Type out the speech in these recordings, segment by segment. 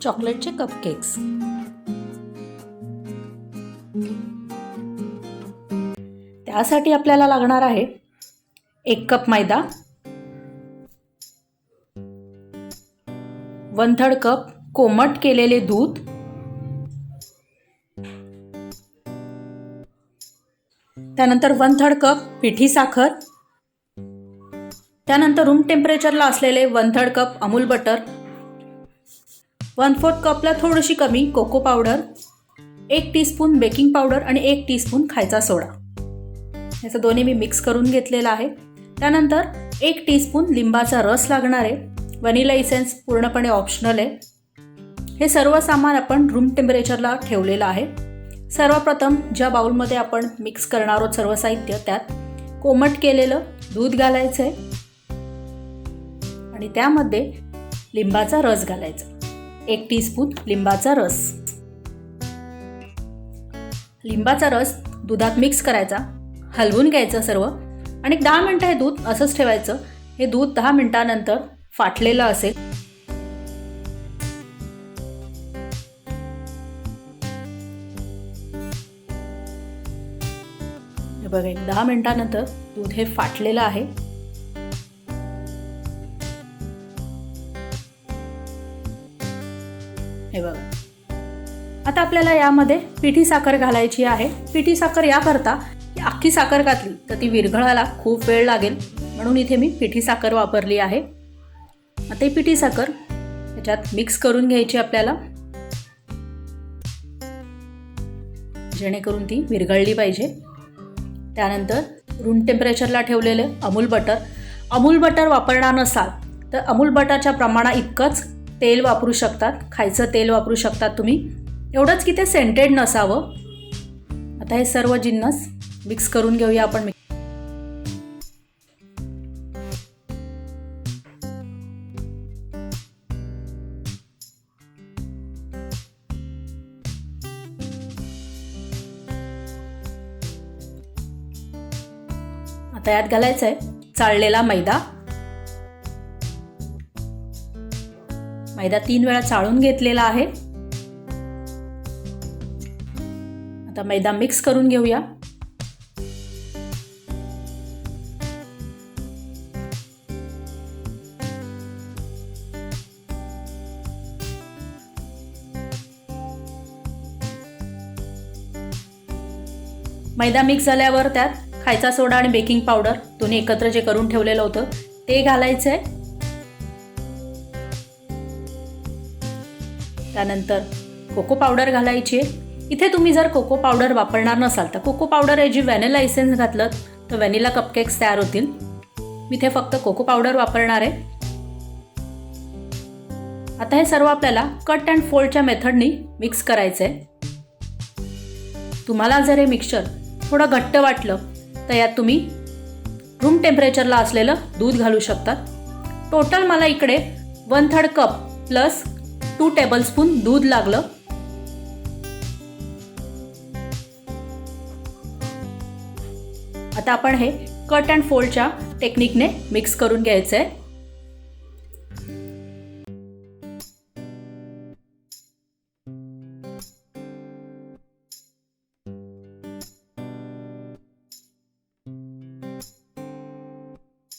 चॉकलेटचे कपकेक्स। त्यासाठी आपल्याला लागणार आहे 1 कप मैदा, 1/3 कप कोमट केलेले दूध, त्यानंतर 1/3 कप पिठी साखर, त्यानंतर रूम टेम्परेचरला असलेले 1/3 कप अमूल बटर, 1/4 कपला थोडीशी कमी cocoa powder, 1 teaspoon baking powder आणि 1 टीस्पून खायचा सोडा। याचं दोन्ही मी मिक्स करून घेतलेलं आहे। त्यानंतर 1 टीस्पून लिंबाचा रस लागणार आहे। व्हॅनिला इसेन्स पूर्णपणे ऑप्शनल आहे। हे सर्व सामान आपण रूम टेम्परेचरला ठेवलेलं आहे। सर्वप्रथम ज्या बाउलमध्ये आपण मिक्स करणार आहोत सर्व साहित्य, त्यात कोमट केलेलं दूध घालायचं आहे आणि त्यामध्ये लिंबाचा रस घालायचा, 1 टीस्पून लिंबाचा रस। लिंबाचा रस दुधात मिक्स करायचा, हलवून घ्यायचं सर्व आणि 10 मिनिटं हे दूध असंच ठेवायचं। हे दूध 10 मिनिटानंतर फाटलेलं असेल। हे बघा, 10 मिनिटानंतर दूध हे फाटलेलं आहे। हे बघा, आता आपल्याला यामध्ये पिठी साखर घालायची आहे। पिठी साखर याकरता की अख्खी साखर घातली तर ती विरघळायला खूप वेळ लागेल, म्हणून इथे मी पिठी साखर वापरली आहे। आता ही पिठी साखर याच्यात मिक्स करून घ्यायची आपल्याला, जेणेकरून ती विरघळली पाहिजे। त्यानंतर रूम टेम्परेचरला ठेवलेले अमूल बटर वापरणार नसाल तर अमूल बटरच्या प्रमाणा इतकंच तेल वापरू शकतात, खायचं तेल वापरू शकतात तुम्ही। एवढंच की ते सेंटेड नसावं। आता हे सर्व जिन्नस मिक्स करून घेऊया आपण। आता यात घालायचं आहे चाळलेला मैदा। मैदा 3 वेळा चाळून घेतलेला आहे। आता मैदा मिक्स करून घेऊया। मैदा मिक्स झाल्यावर त्यात खायचा सोडा आणि बेकिंग पावडर दोन्ही एकत्र जे करून ठेवलेलं होतं ते घालायचं आहे। त्यानंतर कोको पावडर घालायची आहे। इथे तुम्ही जर कोको पावडर वापरणार नसाल तर कोको पावडर ऐवजी व्हॅनिला इसेन्स घातलं तर व्हॅनिला कपकेक्स तयार होतील। मी इथे फक्त कोको पावडर वापरणार आहे। आता हे सर्व आपल्याला कट अँड फोल्डच्या मेथडनी मिक्स करायचं आहे। तुम्हाला जर हे मिक्सचर थोडं घट्ट वाटलं तर यात तुम्ही रूम टेम्परेचरला असलेलं दूध घालू शकता। टोटल मला इकडे 1/3 कप प्लस 2 टेबलस्पून दूध लागलं। आता आपण हे कट अँड फोल्डच्या टेक्निकने मिक्स करून घ्यायचं आहे।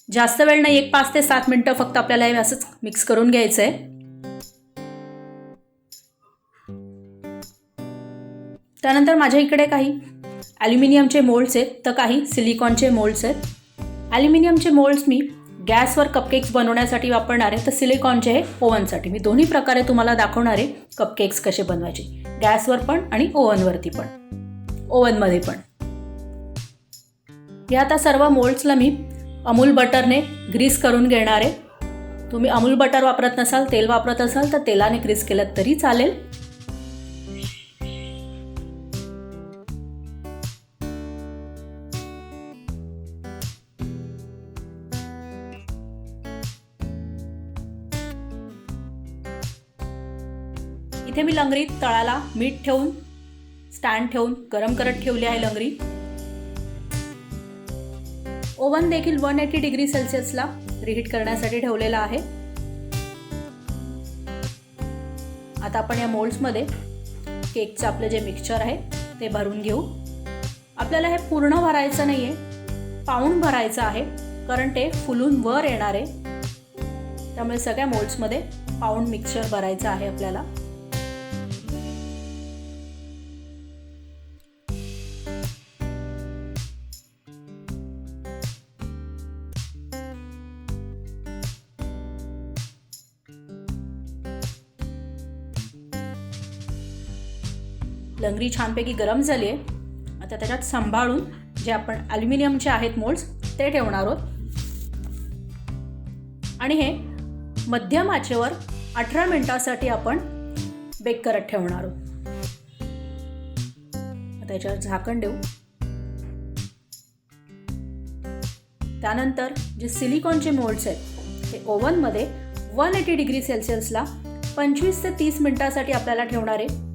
जास्त वेळ नाही, 5 ते 7 मिनिटं फक्त आपल्याला हे असंच मिक्स करून घ्यायचं आहे। त्यानंतर माझ्या इकडे काही ॲल्युमिनियमचे मोल्ड्स आहेत तर काही सिलिकॉनचे मोल्ड्स आहेत। ॲल्युमिनियमचे मोल्ड्स मी गॅसवर कपकेक्स बनवण्यासाठी वापरणार आहे, तर सिलिकॉनचे हे ओव्हनसाठी। मी दोन्ही प्रकारे तुम्हाला दाखवणार आहे कपकेक्स कसे बनवायचे, गॅसवर पण आणि ओव्हनवरती पण, ओव्हनमध्ये पण। या आता सर्व मोल्ड्सला मी अमूल बटरने ग्रीस करून घेणार आहे। तुम्ही अमूल बटर वापरत नसाल, तेल वापरत असाल तर तेलाने ग्रीस केलं तरी चालेल। इथे मी लंगरीत तळाला मीठ ठेवून स्टँड ठेवून गरम करत ठेवली आहे लंगरी। ओव्हन देखील 180 डिग्री सेल्सिअसला रिहीट करण्यासाठी ठेवलेला आहे। आता आपण या मोल्ड्समध्ये केकचं आपलं जे मिक्सचर आहे ते भरून घेऊ. आपल्याला हे पूर्ण भरायचं नाही आहे, पाऊण भरायचं आहे, कारण ते फुलून वर येणार आहे. त्यामुळे सगळ्या मोल्ड्समध्ये पाऊण मिक्सचर भरायचं आहे आपल्याला. लंगरी छानपैकी गरम झाली आहे. आता त्याच्यात सांभाळून जे आपण ॲल्युमिनियमचे आहेत मोल्ड्स ते ठेवणार आहोत आणि हे मध्यम आचेवर 18 मिनिटांसाठी आपण बेक करत ठेवणार आहोत. आता याच्यावर झाकण देऊ. त्यानंतर जे सिलिकॉनचे मोल्ड्स आहेत ते ओव्हनमध्ये 180 डिग्री सेल्सिअसला 25 ते 30 मिनिटांसाठी आपल्याला ठेवणार आहे.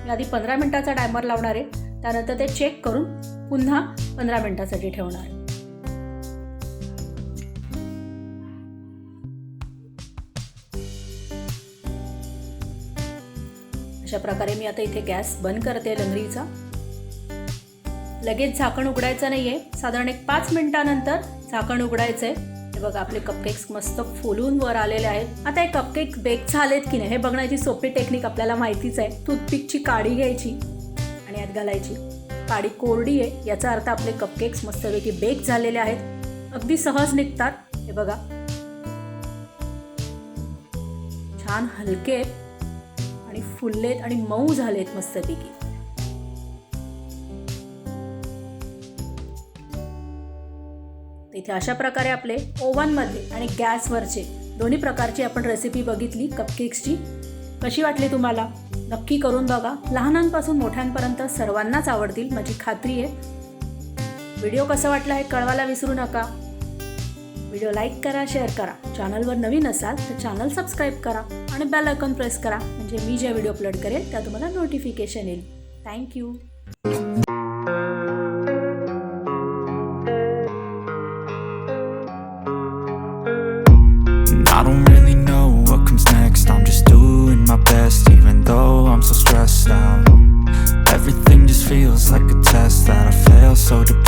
मी आधी 15 मिनिटाचा टायमर लावणार आहे, त्यानंतर ते चेक करून पुन्हा 15 मिनिटासाठी ठेवणार आहे. अशा प्रकारे मी आता इथे गॅस बंद करते लंगरीचा. लगेच झाकण उघडायचं नाहीये, साधारण एक 5 मिनिटानंतर झाकण उघडायचंय. हे बघा आपले कपकेक्स मस्त फुलून वर आलेले आहेत. आता हे कपकेक बेक झालेत की नाही हे बघण्याची सोपी टेक्निक आपल्याला माहितीच आहे. टूथपिकची काडी घ्यायची आणि यात घालायची. काडी कोरडी आहे याचा अर्थ आपले कपकेक्स मस्तपैकी बेक झालेले आहेत. अगदी सहज निघतात. हे बघा छान हलके आणि फुललेत आणि मऊ झालेत मस्तपैकी. इथे अशा प्रकारे आपले ओव्हनमध्ये आणि गॅसवरचे दोन्ही प्रकारची आपण रेसिपी बघितली कपकेक्सची. कशी वाटली तुम्हाला? नक्की करून बघा. लहानांपासून मोठ्यांपर्यंत सर्वांनाच आवडतील माझी खात्री आहे. व्हिडिओ कसा वाटला हे कळवायला विसरू नका. व्हिडिओ लाईक करा, शेअर करा. चॅनलवर नवीन असाल तर चॅनल सबस्क्राईब करा आणि बेल आयकॉन प्रेस करा, म्हणजे मी जे व्हिडिओ अपलोड करेल त्या तुम्हाला नोटिफिकेशन येईल. Thank you. I don't really know what comes next. I'm just doing my best, even though I'm so stressed out. Everything just feels like a test that I fail so depressed.